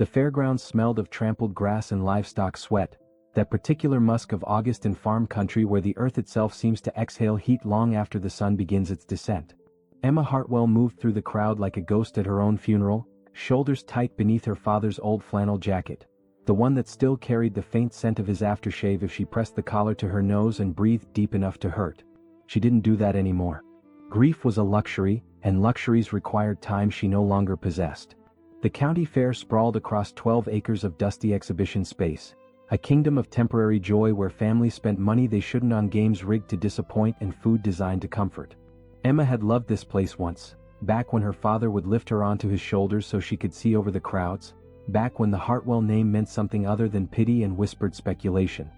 The fairgrounds smelled of trampled grass and livestock sweat, that particular musk of August in farm country where the earth itself seems to exhale heat long after the sun begins its descent. Emma Hartwell moved through the crowd like a ghost at her own funeral, shoulders tight beneath her father's old flannel jacket, the one that still carried the faint scent of his aftershave if she pressed the collar to her nose and breathed deep enough to hurt. She didn't do that anymore. Grief was a luxury, and luxuries required time she no longer possessed. The county fair sprawled across 12 acres of dusty exhibition space, a kingdom of temporary joy where families spent money they shouldn't on games rigged to disappoint and food designed to comfort. Emma had loved this place once, back when her father would lift her onto his shoulders so she could see over the crowds, back when the Hartwell name meant something other than pity and whispered speculation.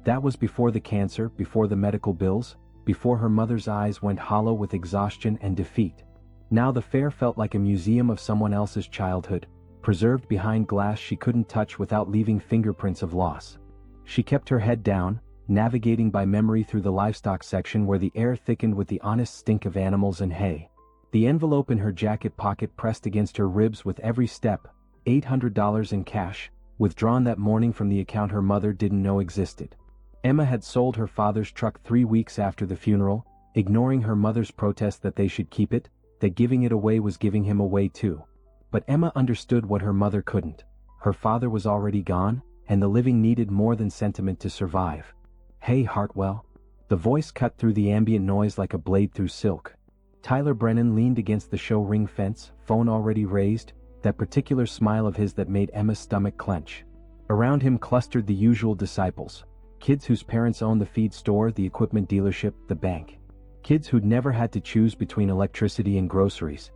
That was before the cancer, before the medical bills, before her mother's eyes went hollow with exhaustion and defeat. Now the fair felt like a museum of someone else's childhood, preserved behind glass she couldn't touch without leaving fingerprints of loss. She kept her head down, navigating by memory through the livestock section where the air thickened with the honest stink of animals and hay. The envelope in her jacket pocket pressed against her ribs with every step, $800 in cash, withdrawn that morning from the account her mother didn't know existed. Emma had sold her father's truck 3 weeks after the funeral, ignoring her mother's protest that they should keep it, that giving it away was giving him away too. But Emma understood what her mother couldn't. Her father was already gone, and the living needed more than sentiment to survive. "Hey Hartwell." The voice cut through the ambient noise like a blade through silk. Tyler Brennan leaned against the show ring fence, phone already raised, that particular smile of his that made Emma's stomach clench. Around him clustered the usual disciples. Kids whose parents owned the feed store, the equipment dealership, the bank. Kids who'd never had to choose between electricity and groceries.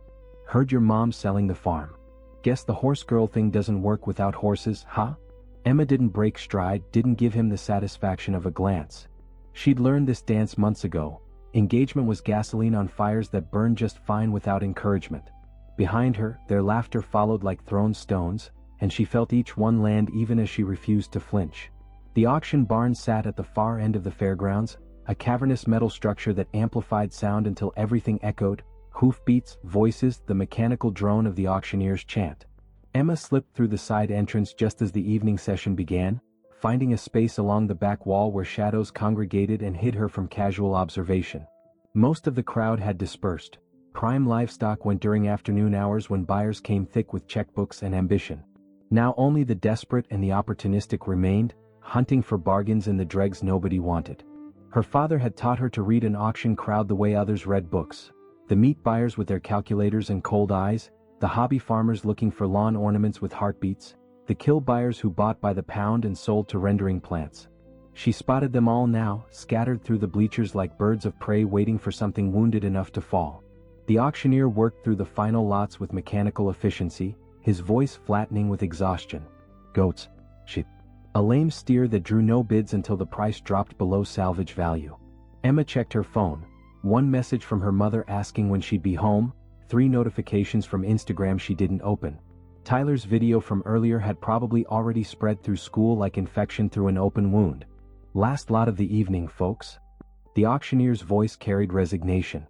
"Heard your mom selling the farm. Guess the horse girl thing doesn't work without horses, huh?" Emma didn't break stride, didn't give him the satisfaction of a glance. She'd learned this dance months ago. Engagement was gasoline on fires that burned just fine without encouragement. Behind her, their laughter followed like thrown stones, and she felt each one land even as she refused to flinch. The auction barn sat at the far end of the fairgrounds, a cavernous metal structure that amplified sound until everything echoed, hoofbeats, voices, the mechanical drone of the auctioneer's chant. Emma slipped through the side entrance just as the evening session began, finding a space along the back wall where shadows congregated and hid her from casual observation. Most of the crowd had dispersed. Prime livestock went during afternoon hours when buyers came thick with checkbooks and ambition. Now only the desperate and the opportunistic remained, hunting for bargains in the dregs nobody wanted. Her father had taught her to read an auction crowd the way others read books. The meat buyers with their calculators and cold eyes, the hobby farmers looking for lawn ornaments with heartbeats, the kill buyers who bought by the pound and sold to rendering plants. She spotted them all now, scattered through the bleachers like birds of prey waiting for something wounded enough to fall. The auctioneer worked through the final lots with mechanical efficiency, his voice flattening with exhaustion. "Goats. Sheep." A lame steer that drew no bids until the price dropped below salvage value. Emma checked her phone. One message from her mother asking when she'd be home, 3 notifications from Instagram she didn't open. Tyler's video from earlier had probably already spread through school like infection through an open wound. "Last lot of the evening, folks." The auctioneer's voice carried resignation.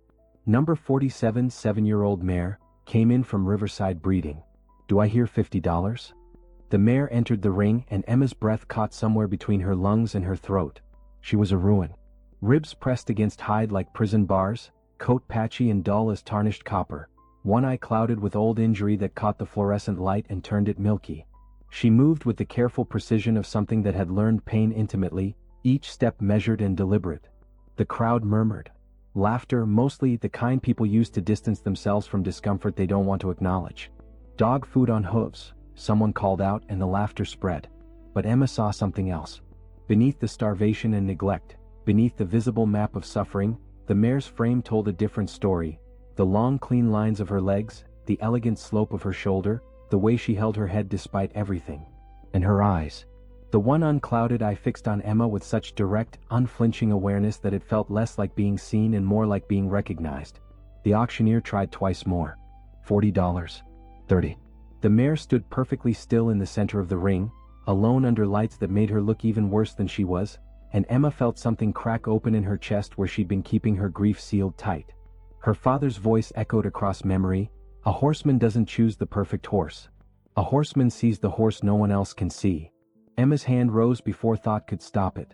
"Number 47, 7-year-old mare, came in from Riverside breeding. Do I hear $50? The mare entered the ring and Emma's breath caught somewhere between her lungs and her throat. She was a ruin. Ribs pressed against hide like prison bars, coat patchy and dull as tarnished copper, one eye clouded with old injury that caught the fluorescent light and turned it milky. She moved with the careful precision of something that had learned pain intimately, each step measured and deliberate. The crowd murmured. Laughter, mostly the kind people use to distance themselves from discomfort they don't want to acknowledge. "Dog food on hooves," someone called out and the laughter spread. But Emma saw something else. Beneath the starvation and neglect, beneath the visible map of suffering, the mare's frame told a different story. The long clean lines of her legs, the elegant slope of her shoulder, the way she held her head despite everything. And her eyes. The one unclouded eye fixed on Emma with such direct, unflinching awareness that it felt less like being seen and more like being recognized. The auctioneer tried twice more. $40. 30. The mare stood perfectly still in the center of the ring, alone under lights that made her look even worse than she was, and Emma felt something crack open in her chest where she'd been keeping her grief sealed tight. Her father's voice echoed across memory. "A horseman doesn't choose the perfect horse. A horseman sees the horse no one else can see. Emma's hand rose before thought could stop it.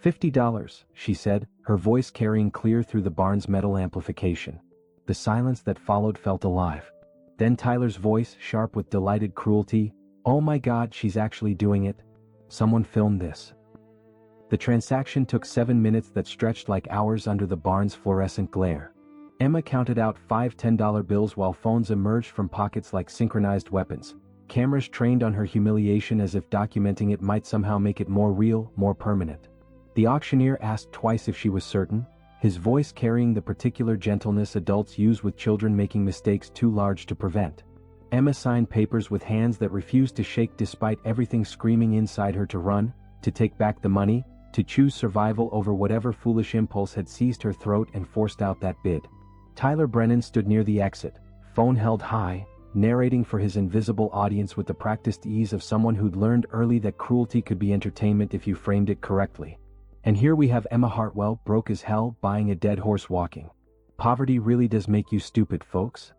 $50, she said, her voice carrying clear through the barn's metal amplification. The silence that followed felt alive. Then Tyler's voice, sharp with delighted cruelty. Oh my God, she's actually doing it. Someone filmed this. The transaction took 7 minutes that stretched like hours under the barn's fluorescent glare. Emma counted out 5 $10 bills while phones emerged from pockets like synchronized weapons. Cameras trained on her humiliation as if documenting it might somehow make it more real, more permanent. The auctioneer asked twice if she was certain, his voice carrying the particular gentleness adults use with children making mistakes too large to prevent. Emma signed papers with hands that refused to shake despite everything screaming inside her to run, to take back the money, to choose survival over whatever foolish impulse had seized her throat and forced out that bid. Tyler Brennan stood near the exit, phone held high, narrating for his invisible audience with the practiced ease of someone who'd learned early that cruelty could be entertainment if you framed it correctly. And here we have Emma Hartwell, broke as hell, buying a dead horse walking. Poverty really does make you stupid, folks.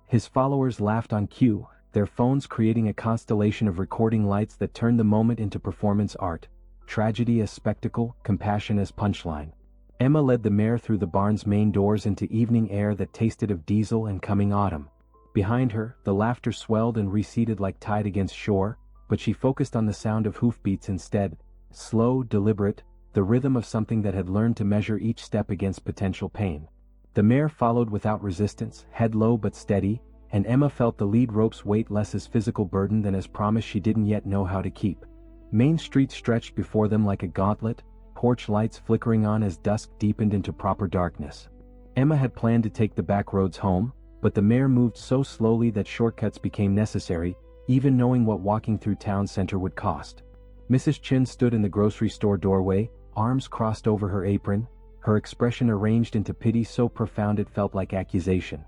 His followers laughed on cue, their phones creating a constellation of recording lights that turned the moment into performance art. Tragedy as spectacle, compassion as punchline. Emma led the mare through the barn's main doors into evening air that tasted of diesel and coming autumn. Behind her, the laughter swelled and receded like tide against shore, but she focused on the sound of hoofbeats instead, slow, deliberate, the rhythm of something that had learned to measure each step against potential pain. The mare followed without resistance, head low but steady, and Emma felt the lead rope's weight less as physical burden than as promise she didn't yet know how to keep. Main Street stretched before them like a gauntlet, porch lights flickering on as dusk deepened into proper darkness. Emma had planned to take the back roads home, but the mare moved so slowly that shortcuts became necessary, even knowing what walking through town center would cost. Mrs. Chin stood in the grocery store doorway, arms crossed over her apron, her expression arranged into pity so profound it felt like accusation.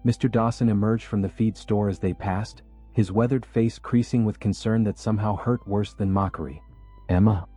Mr. Dawson emerged from the feed store as they passed, his weathered face creasing with concern that somehow hurt worse than mockery. Emma?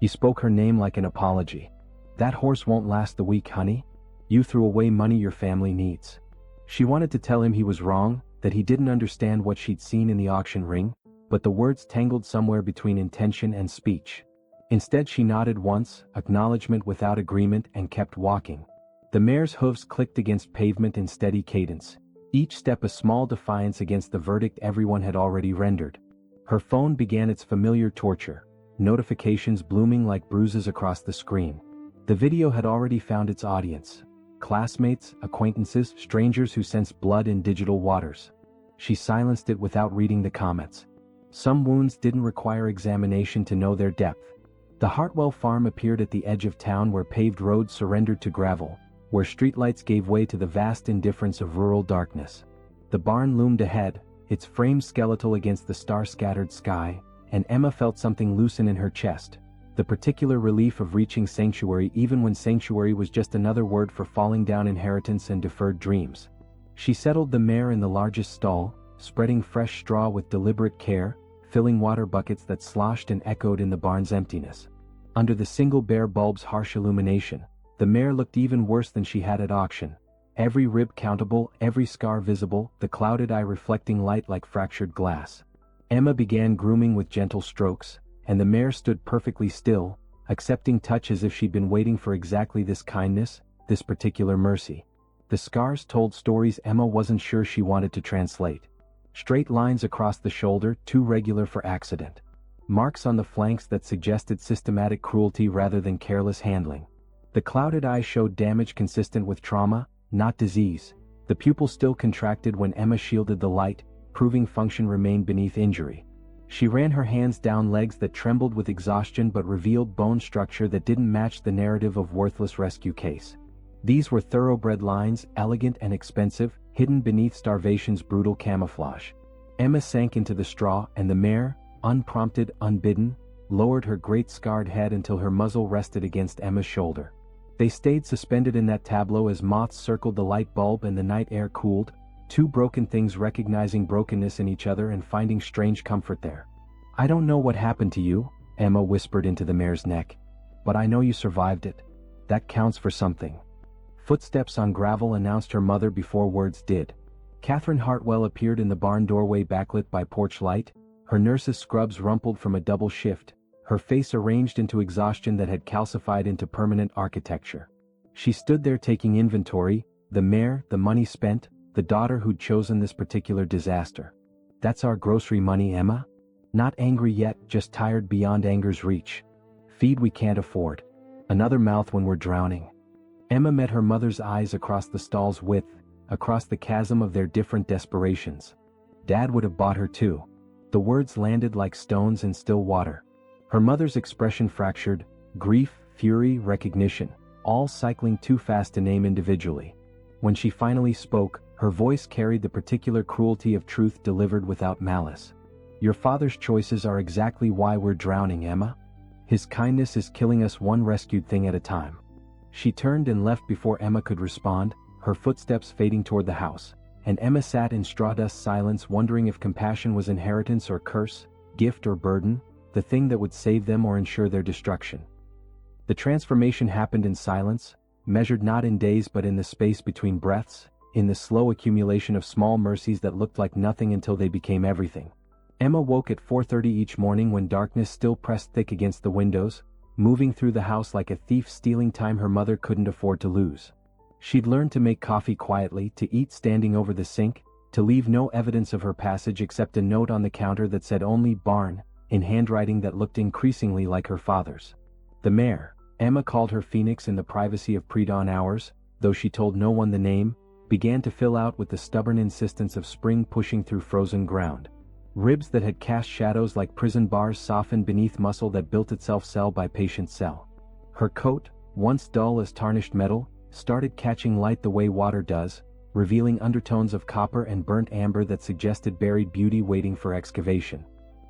He spoke her name like an apology. That horse won't last the week, honey. You threw away money your family needs. She wanted to tell him he was wrong, that he didn't understand what she'd seen in the auction ring, but the words tangled somewhere between intention and speech. Instead she nodded once, acknowledgement without agreement, and kept walking. The mare's hooves clicked against pavement in steady cadence, each step a small defiance against the verdict everyone had already rendered. Her phone began its familiar torture, notifications blooming like bruises across the screen. The video had already found its audience. Classmates, acquaintances, strangers who sensed blood in digital waters. She silenced it without reading the comments. Some wounds didn't require examination to know their depth. The Hartwell farm appeared at the edge of town where paved roads surrendered to gravel, where streetlights gave way to the vast indifference of rural darkness. The barn loomed ahead, its frame skeletal against the star-scattered sky, and Emma felt something loosen in her chest, the particular relief of reaching sanctuary even when sanctuary was just another word for falling down inheritance and deferred dreams. She settled the mare in the largest stall, spreading fresh straw with deliberate care, filling water buckets that sloshed and echoed in the barn's emptiness. Under the single bare bulb's harsh illumination, the mare looked even worse than she had at auction. Every rib countable, every scar visible, the clouded eye reflecting light like fractured glass. Emma began grooming with gentle strokes, and the mare stood perfectly still, accepting touch as if she'd been waiting for exactly this kindness, this particular mercy. The scars told stories Emma wasn't sure she wanted to translate. Straight lines across the shoulder, too regular for accident. Marks on the flanks that suggested systematic cruelty rather than careless handling. The clouded eye showed damage consistent with trauma, not disease. The pupil still contracted when Emma shielded the light, proving function remained beneath injury. She ran her hands down legs that trembled with exhaustion but revealed bone structure that didn't match the narrative of worthless rescue case. These were thoroughbred lines, elegant and expensive, hidden beneath starvation's brutal camouflage. Emma sank into the straw, and the mare, unprompted, unbidden, lowered her great scarred head until her muzzle rested against Emma's shoulder. They stayed suspended in that tableau as moths circled the light bulb and the night air cooled, two broken things recognizing brokenness in each other and finding strange comfort there. "I don't know what happened to you," Emma whispered into the mare's neck, "but I know you survived it. That counts for something." Footsteps on gravel announced her mother before words did. Catherine Hartwell appeared in the barn doorway backlit by porch light, her nurse's scrubs rumpled from a double shift, her face arranged into exhaustion that had calcified into permanent architecture. She stood there taking inventory, the mare, the money spent, the daughter who'd chosen this particular disaster. "That's our grocery money, Emma?" Not angry yet, just tired beyond anger's reach. "Feed we can't afford. Another mouth when we're drowning." Emma met her mother's eyes across the stall's width, across the chasm of their different desperations. "Dad would have bought her too." The words landed like stones in still water. Her mother's expression fractured, grief, fury, recognition, all cycling too fast to name individually. When she finally spoke, her voice carried the particular cruelty of truth delivered without malice. "Your father's choices are exactly why we're drowning, Emma. His kindness is killing us one rescued thing at a time." She turned and left before Emma could respond, her footsteps fading toward the house, and Emma sat in strawdust silence wondering if compassion was inheritance or curse, gift or burden, the thing that would save them or ensure their destruction. The transformation happened in silence, measured not in days but in the space between breaths, in the slow accumulation of small mercies that looked like nothing until they became everything. Emma woke at 4:30 each morning when darkness still pressed thick against the windows, moving through the house like a thief stealing time her mother couldn't afford to lose. She'd learned to make coffee quietly, to eat standing over the sink, to leave no evidence of her passage except a note on the counter that said only "barn," in handwriting that looked increasingly like her father's. The mare, Emma called her Phoenix in the privacy of pre-dawn hours, though she told no one the name, began to fill out with the stubborn insistence of spring pushing through frozen ground. Ribs that had cast shadows like prison bars softened beneath muscle that built itself cell by patient cell. Her coat, once dull as tarnished metal, started catching light the way water does, revealing undertones of copper and burnt amber that suggested buried beauty waiting for excavation.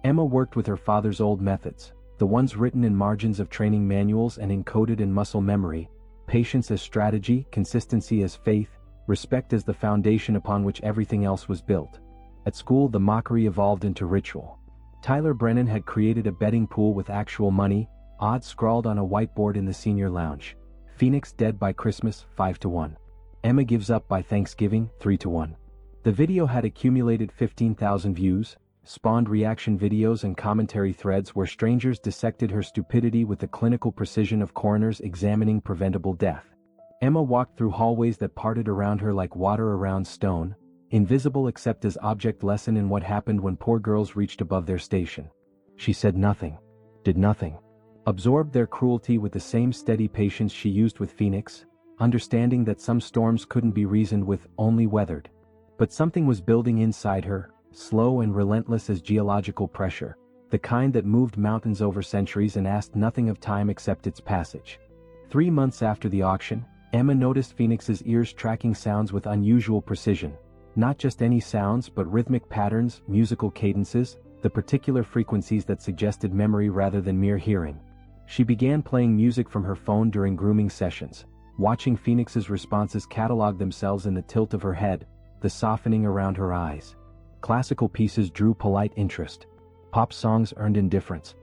Emma worked with her father's old methods, the ones written in margins of training manuals and encoded in muscle memory, patience as strategy, consistency as faith, respect as the foundation upon which everything else was built. At school, the mockery evolved into ritual. Tyler Brennan had created a betting pool with actual money, odds scrawled on a whiteboard in the senior lounge. Phoenix dead by Christmas, 5-1. Emma gives up by Thanksgiving, 3-1. The video had accumulated 15,000 views, spawned reaction videos and commentary threads where strangers dissected her stupidity with the clinical precision of coroners examining preventable death. Emma walked through hallways that parted around her like water around stone, invisible except as object lesson in what happened when poor girls reached above their station. She said nothing, did nothing, absorbed their cruelty with the same steady patience she used with Phoenix, understanding that some storms couldn't be reasoned with, only weathered. But something was building inside her, slow and relentless as geological pressure, the kind that moved mountains over centuries and asked nothing of time except its passage. 3 months after the auction, Emma noticed Phoenix's ears tracking sounds with unusual precision. Not just any sounds but rhythmic patterns, musical cadences, the particular frequencies that suggested memory rather than mere hearing. She began playing music from her phone during grooming sessions, watching Phoenix's responses catalog themselves in the tilt of her head, the softening around her eyes. Classical pieces drew polite interest. Pop songs earned indifference.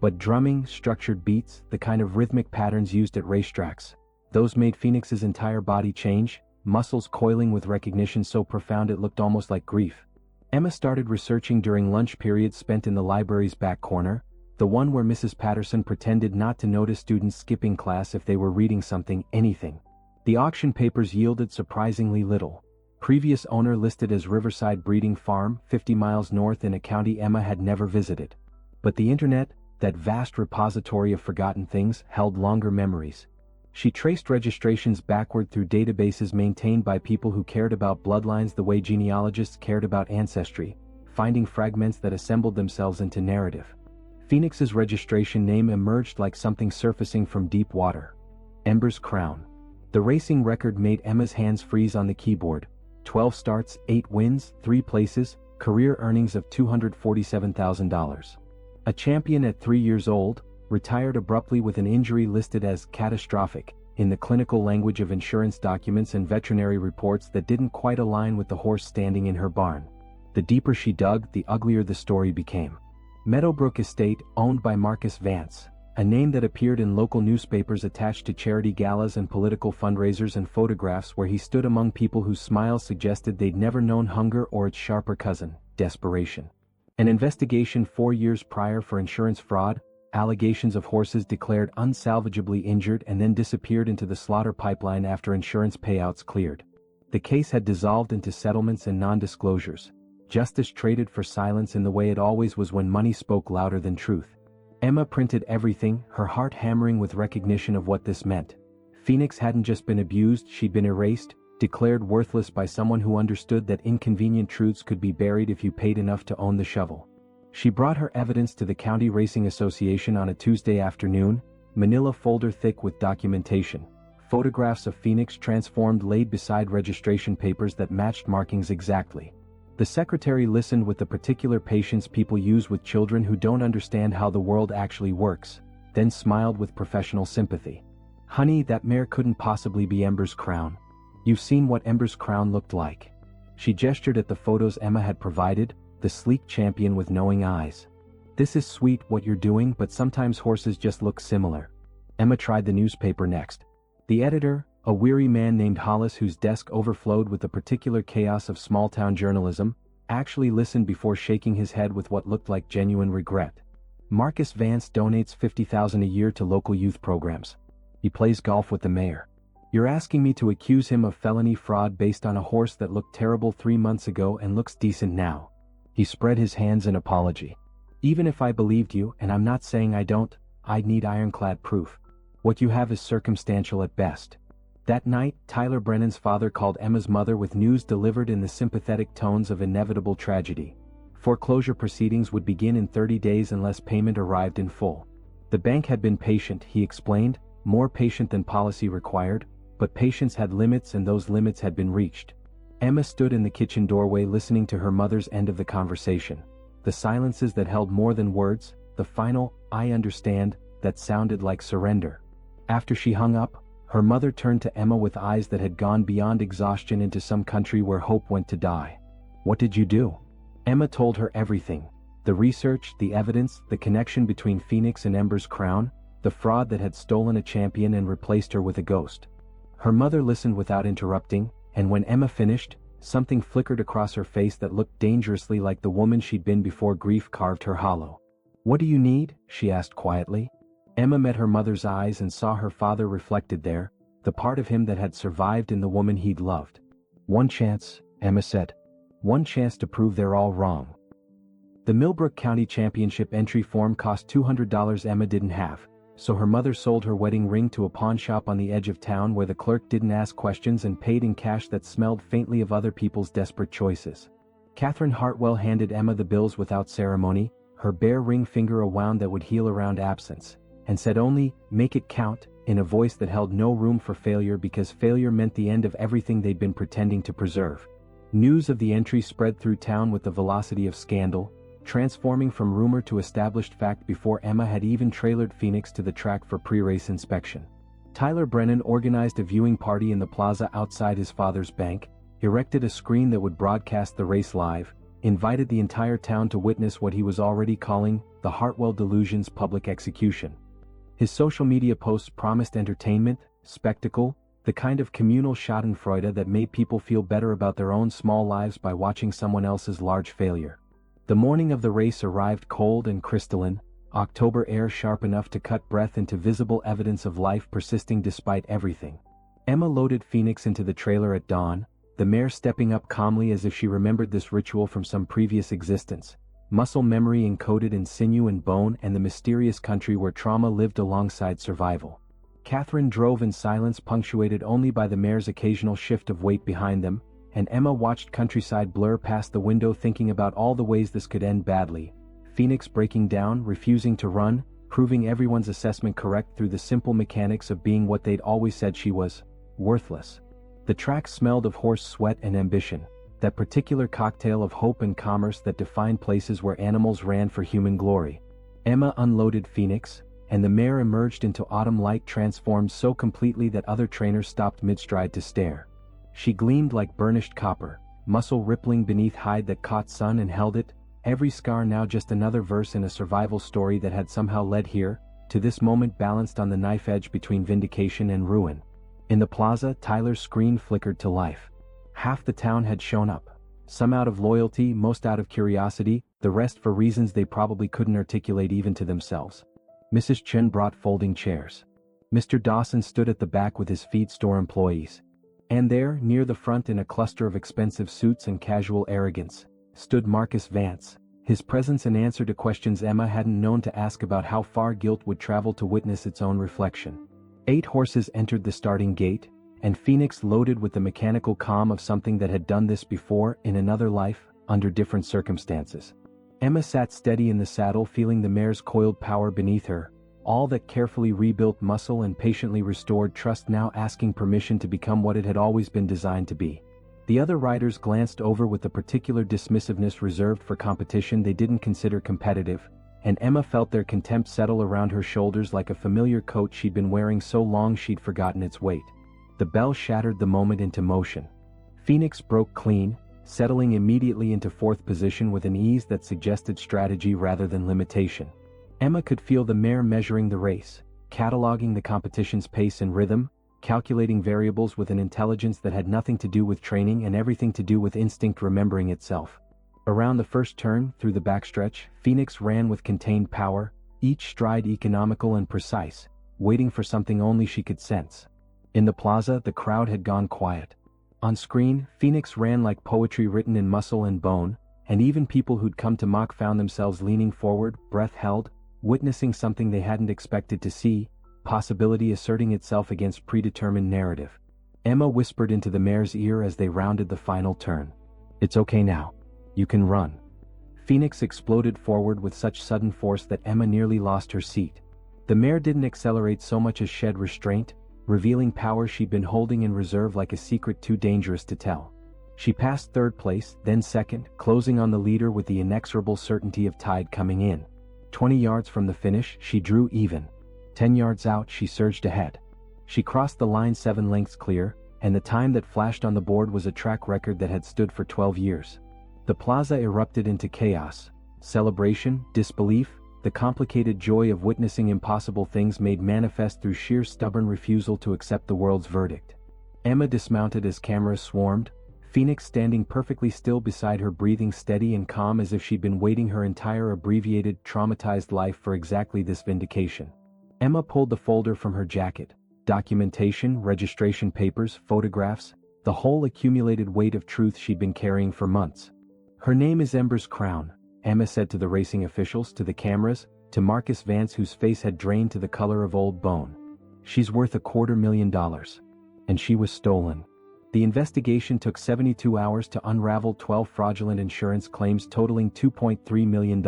But drumming, structured beats, the kind of rhythmic patterns used at racetracks, those made Phoenix's entire body change, muscles coiling with recognition so profound it looked almost like grief. Emma started researching during lunch periods spent in the library's back corner, the one where Mrs. Patterson pretended not to notice students skipping class if they were reading something, anything. The auction papers yielded surprisingly little. Previous owner listed as Riverside Breeding Farm, 50 miles north in a county Emma had never visited. But the internet, that vast repository of forgotten things, held longer memories. She traced registrations backward through databases maintained by people who cared about bloodlines the way genealogists cared about ancestry, finding fragments that assembled themselves into narrative. Phoenix's registration name emerged like something surfacing from deep water. Ember's Crown. The racing record made Emma's hands freeze on the keyboard. 12 starts, 8 wins, 3 places, career earnings of $247,000. A champion at 3 years old, retired abruptly with an injury listed as catastrophic in the clinical language of insurance documents and veterinary reports that didn't quite align with the horse standing in her barn. The deeper she dug, the uglier the story became. Meadowbrook Estate, owned by Marcus Vance. a name that appeared in local newspapers attached to charity galas and political fundraisers, and photographs where he stood among people whose smiles suggested they'd never known hunger or its sharper cousin, desperation. An investigation 4 years prior for insurance fraud, allegations of horses declared unsalvageably injured and then disappeared into the slaughter pipeline after insurance payouts cleared. The case had dissolved into settlements and non-disclosures. Justice traded for silence in the way it always was when money spoke louder than truth. Emma printed everything, her heart hammering with recognition of what this meant. Phoenix hadn't just been abused, she'd been erased, declared worthless by someone who understood that inconvenient truths could be buried if you paid enough to own the shovel. She brought her evidence to the County Racing Association on a Tuesday afternoon, manila folder thick with documentation. Photographs of Phoenix transformed laid beside registration papers that matched markings exactly. The secretary listened with the particular patience people use with children who don't understand how the world actually works, then smiled with professional sympathy. "Honey, that mare couldn't possibly be Ember's crown. You've seen what Ember's crown looked like." She gestured at the photos Emma had provided, the sleek champion with knowing eyes. "This is sweet what you're doing, but sometimes horses just look similar." Emma tried the newspaper next. The editor, a weary man named Hollis whose desk overflowed with the particular chaos of small-town journalism, actually listened before shaking his head with what looked like genuine regret. "Marcus Vance donates $50,000 a year to local youth programs. He plays golf with the mayor. You're asking me to accuse him of felony fraud based on a horse that looked terrible 3 months ago and looks decent now." He spread his hands in apology. "Even if I believed you, and I'm not saying I don't, I'd need ironclad proof. What you have is circumstantial at best." That night, Tyler Brennan's father called Emma's mother with news delivered in the sympathetic tones of inevitable tragedy. Foreclosure proceedings would begin in 30 days unless payment arrived in full. The bank had been patient, he explained, more patient than policy required, but patience had limits and those limits had been reached. Emma stood in the kitchen doorway listening to her mother's end of the conversation. The silences that held more than words, the final, "I understand," that sounded like surrender. After she hung up, her mother turned to Emma with eyes that had gone beyond exhaustion into some country where hope went to die. "What did you do?" Emma told her everything. The research, the evidence, the connection between Phoenix and Ember's crown, the fraud that had stolen a champion and replaced her with a ghost. Her mother listened without interrupting, and when Emma finished, something flickered across her face that looked dangerously like the woman she'd been before grief carved her hollow. "What do you need?" she asked quietly. Emma met her mother's eyes and saw her father reflected there, the part of him that had survived in the woman he'd loved. "One chance," Emma said. "One chance to prove they're all wrong." The Millbrook County Championship entry form cost $200 Emma didn't have, so her mother sold her wedding ring to a pawn shop on the edge of town where the clerk didn't ask questions and paid in cash that smelled faintly of other people's desperate choices. Catherine Hartwell handed Emma the bills without ceremony, her bare ring finger a wound that would heal around absence, and said only, "Make it count," in a voice that held no room for failure because failure meant the end of everything they'd been pretending to preserve. News of the entry spread through town with the velocity of scandal, transforming from rumor to established fact before Emma had even trailered Phoenix to the track for pre-race inspection. Tyler Brennan organized a viewing party in the plaza outside his father's bank, erected a screen that would broadcast the race live, invited the entire town to witness what he was already calling the Hartwell delusion's public execution. His social media posts promised entertainment, spectacle, the kind of communal schadenfreude that made people feel better about their own small lives by watching someone else's large failure. The morning of the race arrived cold and crystalline, October air sharp enough to cut breath into visible evidence of life persisting despite everything. Emma loaded Phoenix into the trailer at dawn, the mare stepping up calmly as if she remembered this ritual from some previous existence. Muscle memory encoded in sinew and bone and the mysterious country where trauma lived alongside survival. Catherine drove in silence punctuated only by the mare's occasional shift of weight behind them, and Emma watched countryside blur past the window thinking about all the ways this could end badly. Phoenix breaking down, refusing to run, proving everyone's assessment correct through the simple mechanics of being what they'd always said she was, worthless. The track smelled of horse sweat and ambition, that particular cocktail of hope and commerce that defined places where animals ran for human glory. Emma unloaded Phoenix, and the mare emerged into autumn light transformed so completely that other trainers stopped mid-stride to stare. She gleamed like burnished copper, muscle rippling beneath hide that caught sun and held it, every scar now just another verse in a survival story that had somehow led here, to this moment balanced on the knife edge between vindication and ruin. In the plaza, Tyler's screen flickered to life. Half the town had shown up. Some out of loyalty, most out of curiosity, the rest for reasons they probably couldn't articulate even to themselves. Mrs. Chen brought folding chairs. Mr. Dawson stood at the back with his feed store employees. And there, near the front in a cluster of expensive suits and casual arrogance, stood Marcus Vance, his presence an answer to questions Emma hadn't known to ask about how far guilt would travel to witness its own reflection. 8 horses entered the starting gate, and Phoenix loaded with the mechanical calm of something that had done this before in another life, under different circumstances. Emma sat steady in the saddle, feeling the mare's coiled power beneath her, all that carefully rebuilt muscle and patiently restored trust now asking permission to become what it had always been designed to be. The other riders glanced over with the particular dismissiveness reserved for competition they didn't consider competitive, and Emma felt their contempt settle around her shoulders like a familiar coat she'd been wearing so long she'd forgotten its weight. The bell shattered the moment into motion. Phoenix broke clean, settling immediately into 4th position with an ease that suggested strategy rather than limitation. Emma could feel the mare measuring the race, cataloging the competition's pace and rhythm, calculating variables with an intelligence that had nothing to do with training and everything to do with instinct remembering itself. Around the first turn, through the backstretch, Phoenix ran with contained power, each stride economical and precise, waiting for something only she could sense. In the plaza, the crowd had gone quiet. On screen, Phoenix ran like poetry written in muscle and bone, and even people who'd come to mock found themselves leaning forward, breath held, witnessing something they hadn't expected to see, possibility asserting itself against predetermined narrative. Emma whispered into the mare's ear as they rounded the final turn. "It's okay now. You can run." Phoenix exploded forward with such sudden force that Emma nearly lost her seat. The mare didn't accelerate so much as shed restraint, revealing power she'd been holding in reserve like a secret too dangerous to tell. She passed 3rd place, then 2nd, closing on the leader with the inexorable certainty of tide coming in. 20 yards from the finish, she drew even. 10 yards out, she surged ahead. She crossed the line 7 lengths clear, and the time that flashed on the board was a track record that had stood for 12 years. The plaza erupted into chaos. Celebration, disbelief, the complicated joy of witnessing impossible things made manifest through sheer stubborn refusal to accept the world's verdict. Emma dismounted as cameras swarmed, Phoenix standing perfectly still beside her, breathing steady and calm as if she'd been waiting her entire abbreviated, traumatized life for exactly this vindication. Emma pulled the folder from her jacket. Documentation, registration papers, photographs, the whole accumulated weight of truth she'd been carrying for months. "Her name is Ember's Crown," Emma said to the racing officials, to the cameras, to Marcus Vance whose face had drained to the color of old bone. "She's worth $250,000. And she was stolen." The investigation took 72 hours to unravel 12 fraudulent insurance claims totaling $2.3 million.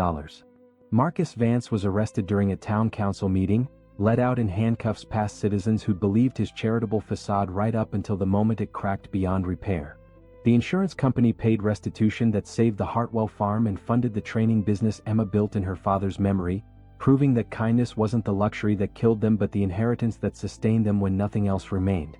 Marcus Vance was arrested during a town council meeting, led out in handcuffs past citizens who believed his charitable facade right up until the moment it cracked beyond repair. The insurance company paid restitution that saved the Hartwell farm and funded the training business Emma built in her father's memory, proving that kindness wasn't the luxury that killed them but the inheritance that sustained them when nothing else remained.